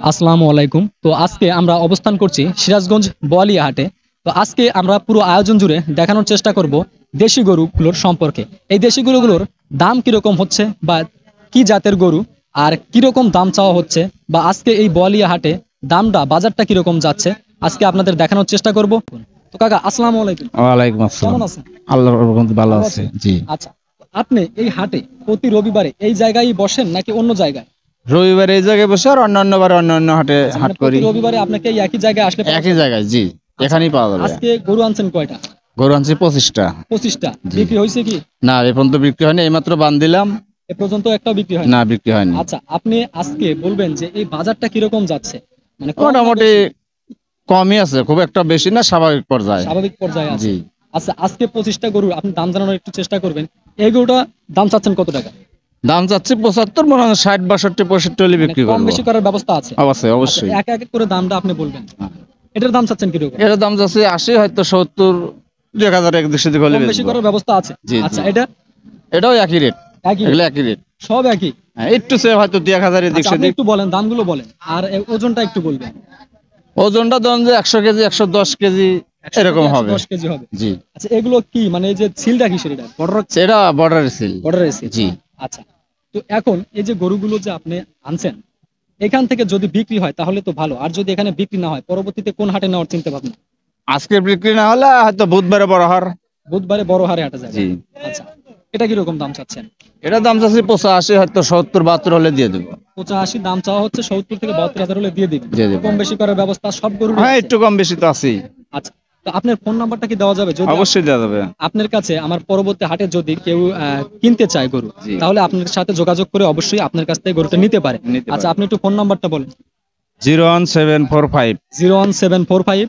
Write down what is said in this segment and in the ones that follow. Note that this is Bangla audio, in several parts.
আসসালামু আলাইকুম। তো আজকে আমরা অবস্থান করছি সিরাজগঞ্জ বোয়ালিয়া হাটে। তো আজকে আমরা পুরো আয়োজন জুড়ে দেখানোর চেষ্টা করব দেশি গরুগুলোর সম্পর্কে। এই দেশি গরুগুলোর দাম কিরকম হচ্ছে বা কি জাতের গরু আর কিরকম দাম চাওয়া হচ্ছে বা আজকে এই বোয়ালিয়া হাটে দামটা বাজারটা কিরকম যাচ্ছে আজকে আপনাদের দেখানোর চেষ্টা করব। তো কাকা আসসালামু আলাইকুম। ওয়ালাইকুম আসসালাম। কেমন আছেন? আল্লাহর রহমতে ভালো আছে। জি। আচ্ছা, আপনি এই হাটে প্রতি রবিবারে এই জায়গায় বসেন নাকি অন্য জায়গায়? রবিবারে এই জায়গায় বসে আর অন্যান্য বারে অন্যান্য হাটে আচ্ছা, হাট মানে করি। প্রতি রবিবারে আপনাকে এই একই জায়গায় আসলে একই জায়গায়, জি, এখানেই পাওয়া যাবে। আজকে গরু আনছেন কয়টা? গরু আনছি 25টা। 25টা জি। বিক্রি হয়েছে কি? না, এ পর্যন্ত বিক্রি হয়নি, এইমাত্র বান্ধিলাম। এ পর্যন্ত একটাও বিক্রি হয়নি? না, বিক্রি হয়নি। আচ্ছা, আপনি আজকে বলবেন যে এই বাজারটা কিরকম যাচ্ছে, মানে কম না মোটামুটি বেশি? কমই আছে, খুব একটা বেশি না, স্বাভাবিক পর্যায়ে। স্বাভাবিক পর্যায়ে আছে। জি। আচ্ছা, আজকে 25টা গরু আপনি দাম জানানোর একটু চেষ্টা করবেন। এই গরুটা দাম চাচ্ছেন কত টাকা? দাম চাচ্ছি 75, মনে হয় 60, 62, 65 হলে মানে বিক্রি কম করবো। বেশি করার ব্যবস্থা আছে? অবশ্যই, অবশ্যই। আচ্ছা, এক এক করে দামটা আপনি বলবেন। এটার দাম চাচ্ছেন কিরকম? এর দাম যাচ্ছে 80, হয়তো 70, 1000 এক দুশো দিকে হলে কম বেশি বেচবো। করার ব্যবস্থা আছে? জি, জি। আচ্ছা, এটা এটাও একই রেট, একই এগুলো একই রেট। সব একই? হ্যাঁ, একটু সে হয়তো 1000 এর দিক আচ্ছা, আপনি সেদিক। একটু বলেন, দামগুলো বলেন আর ওজনটা একটু বলবেন। ওজনটা ধরুন যে 100 কেজি, 110 কেজি এরকম হবে। 10 কেজি হবে? জি। আচ্ছা, এগুলো কি মানে এই যে সিলটা কিসের, এটা বর্ডার? সেটা বর্ডার সিল। বর্ডারের সিল? জি। আচ্ছা, তো এখন এই যে গরুগুলো যে আপনি আনছেন, এখান থেকে যদি বিক্রি হয় তাহলে তো ভালো, আর যদি এখানে বিক্রি না হয় পরবর্তীতে কোন হাটে নেওয়ার চিন্তা ভাবনা? আজকে বিক্রি না হলে হয়তো বুধবারে বড় হার। বুধবারে বড় হারে হাটে যাবে? জি। আচ্ছা, এটা কিরকম দাম চাচ্ছেন? এটা দাম চাচ্ছি 85, হয়তো 70, 72 হলে দিয়ে দেবো। 85 দাম চাওয়া হচ্ছে, 70 থেকে 72 হাজার হলে দিয়ে দিবেন? দিয়ে দেবো। কম বেশি করার ব্যবস্থা সব গরু? হ্যাঁ, একটু কম বেশি তো আছেই। আচ্ছা, তো আপনার ফোন নাম্বারটা কি দেওয়া যাবে? যদি অবশ্যই দেওয়া যাবে। আপনার কাছে আমার পরবর্তী হাটে যদি কেউ কিনতে চায় গরু, জি। তাহলে আপনার সাথে যোগাযোগ করে অবশ্যই আপনার কাছ থেকে গরুটা নিতে পারে। নিতে আচ্ছা, পারে। আপনি একটু ফোন নাম্বারটা বলেন। 01745 01745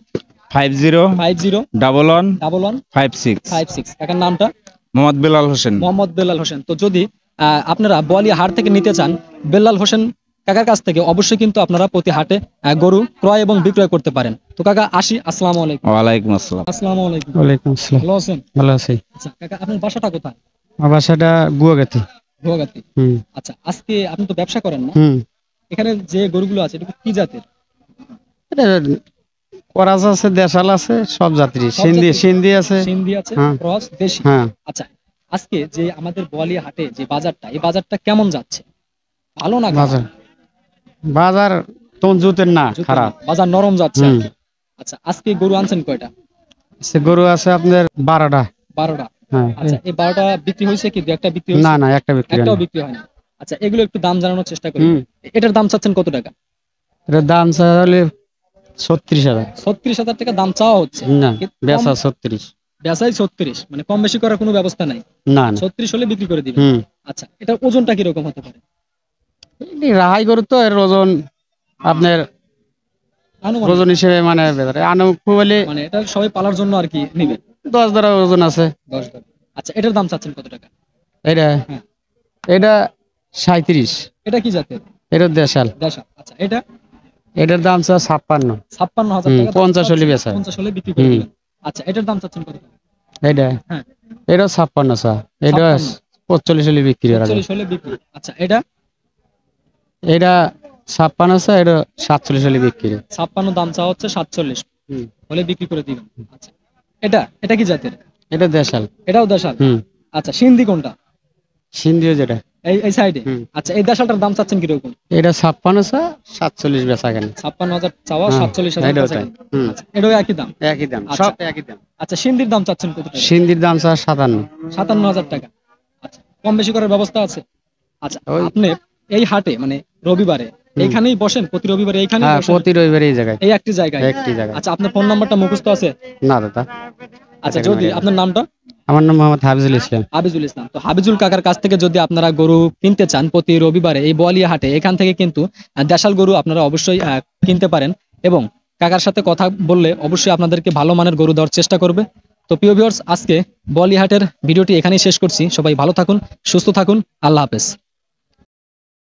50 50 11 11 56। 56। কাকার নামটা? মোহাম্মদ বেলাল হোসেন। মোহাম্মদ বেলাল হোসেন। তো যদি আপনারা বোয়ালিয়া হাট থেকে নিতে চান বেলাল হোসেন কাকার কাছ থেকে, অবশ্যই কিন্তু আপনারা প্রতি হাটে গরু ক্রয় এবং বিক্রয় করতে পারেন। তো কাকা আসি, আসসালামু আলাইকুম। ওয়ালাইকুম আসসালাম। আসসালামু আলাইকুম। ওয়ালাইকুম আসসালাম। ভালো আছেন? ভালো আছি। আচ্ছা কাকা, আপনার বাসাটা কোথায়? আমার বাসাটা গুয়াগাতি। গুয়াহাটি? হুম আচ্ছা, আজকে আপনি তো ব্যবসা করেন না? হুম এখানে যে গরুগুলো আছে এটা কি জাতের? এটা করাস আছে, দেশাল আছে, সব জাতির। সব সিন্ধি জাতের? সিন্ধি আছে। সিন্ধি আছে, হ্যাঁ। ক্রস, দেশি? হ্যাঁ। আচ্ছা, আজকে যে আমাদের বোয়ালিয়া হাটে যে বাজারটা, এই বাজারটা কেমন যাচ্ছে? ভালো না খারাপ? বাজার বাজার তোমার জুতের না, জুতো খারাপ। না, বাজার নরম যাচ্ছে আর হুম। কি। আচ্ছা, আজকে গরু আনছেন কয়টা? সে গরু আছে আপনার 12টা। 12টা? হ্যাঁ। আচ্ছা, এই 12টা বিক্রি হয়েছে কি? দু একটা বিক্রি হয়েছে? না না, একটা বিক্রি একটাও হয়নি। বিক্রি হয়নি? আচ্ছা, এগুলো একটু দাম জানানোর চেষ্টা করি। হুম। এটার দাম চাচ্ছেন কত টাকা? এটার দাম চাইলে 36,000। 36,000 টাকা দাম চাওয়া হচ্ছে? না, কম- বেচা 36। বেচাই 36, মানে কম বেশি করার কোনো ব্যবস্থা নাই? না না। 36 হলে বিক্রি করে দিবেন? হুম। আচ্ছা, এটার ওজনটা কিরকম হতে পারে? এই রাহাই গরু তো, এর ওজন আপনার আনুমানিক? ওজন হিসেবে মানে আনুমানিক বলে মানে এটা সবাই পালার জন্য আর কি নিবে? 10 দ্বারা ওজন আছে। 10 টাকা? আচ্ছা, এটার দাম চাচ্ছেন কত টাকা? এটা হ্যাঁ। এটা 37। এটা কি জাতের? এটা দেশাল। দেশাল? আচ্ছা, এটা? এটার দাম 56। 56,000 টাকা? 50 হলে বেচা। 50 হলে বিক্রি করে দিবেন? আচ্ছা, এটার দাম চাচ্ছেন কত টাকা? এটা হ্যাঁ। এটা 56 এটা 45 হলে বিক্রি করা যায়। 40 হলে বিক্রি? আচ্ছা, এটা? এটা 56, এটা 47 হলে বিক্রি। 56 দাম চাওয়া হচ্ছে, 47 হুম। হলে বিক্রি করে দিবেন? আচ্ছা, এটা এটা কি জাতের? এটা দেশাল। এটাও দেশাল? হুম। আচ্ছা, সিন্ধি কোনটা? সিন্ধিও যেটা। এই সাইডে? হুম। আচ্ছা, এই দেশালটার দাম চাচ্ছেন কিরকম? এটা 56, 47 বেচা কেন। 56,000 চাওয়া, হ্যাঁ, 47,000 এটাও বেচা তাই। কেনা? হুম। আচ্ছা, এটাও একই দাম? একই দাম, আচ্ছা। সব একই দাম। আচ্ছা, সিন্ধির দাম চাচ্ছেন কত টাকা? সিন্ধির দাম 57। 57,000 টাকা? আচ্ছা, কম বেশি করার ব্যবস্থা আছে? আচ্ছা, ওই। আপনি এই হাটে মানে রবিবারে এইখানেই বসেন? প্রতি রবিবারে এইখানেই হ্যাঁ, বসেন? প্রতি রবিবার এই জায়গায়। এই একটি জায়গায়? একটি জায়গায়। আচ্ছা, আপনার ফোন নাম্বারটা মুখস্থ আছে? না দাদা। আচ্ছা, যদি আপনার নামটা? আমার নাম মোহাম্মদ হাফিজুল ইসলাম। হাবিজুল ইসলাম। তো হাবিজুল কাকার কাছ থেকে যদি আপনারা গরু কিনতে চান প্রতি রবিবারে এই বোয়ালিয়া হাটে, এখান থেকে কিন্তু দেশাল গরু আপনারা অবশ্যই কিনতে পারেন, এবং কাকার সাথে কথা বললে অবশ্যই আপনাদেরকে ভালো মানের গরু দেওয়ার চেষ্টা করবে। তো প্রিয় ভিউয়ার্স, আজকে বোয়ালিয়া হাটের ভিডিওটি এখানেই শেষ করছি। সবাই ভালো থাকুন, সুস্থ থাকুন, আল্লাহ হাফেজ।